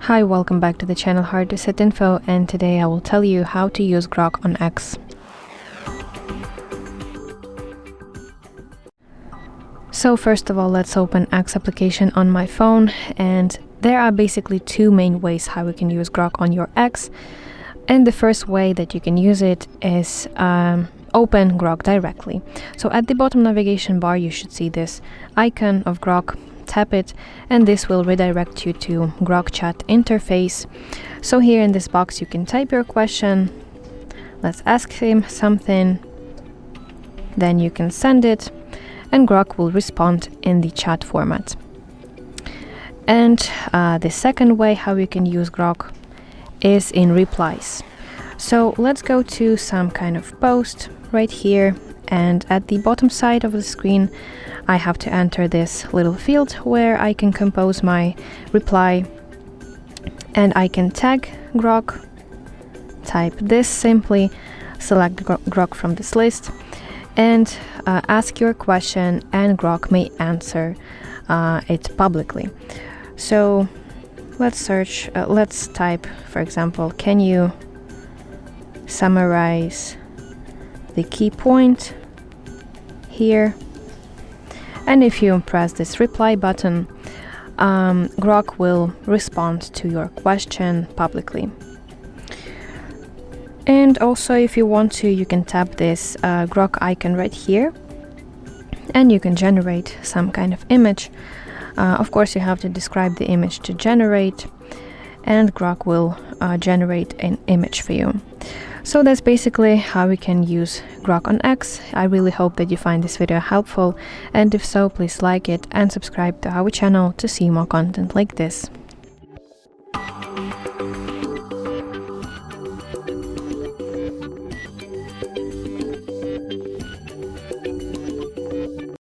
Hi, welcome back to the channel Hard to Set Info, and today I will tell you how to use Grok on X. So first of all, let's open X application on my phone, and there are basically two main ways how we can use Grok on your X. And the first way that you can use it is open Grok directly. So at the bottom navigation bar you should see this icon of Grok. Tap it and this will redirect you to Grok chat interface. So here in this box you can type your question, let's ask him something, then you can send it and Grok will respond in the chat format. And the second way how you can use Grok is in replies. So let's go to some kind of post right here, and at the bottom side of the screen I have to enter this little field where I can compose my reply, and I can tag Grok, type this simply, select Grok from this list, and ask your question, and Grok may answer it publicly. So let's search, let's type, for example, can you summarize the key point here? And if you press this reply button, Grok will respond to your question publicly. And also, if you want to, you can tap this Grok icon right here and you can generate some kind of image. Of course, you have to describe the image to generate, and Grok will generate an image for you. So that's basically how we can use Grok on X. I really hope that you find this video helpful, and if so, please like it and subscribe to our channel to see more content like this.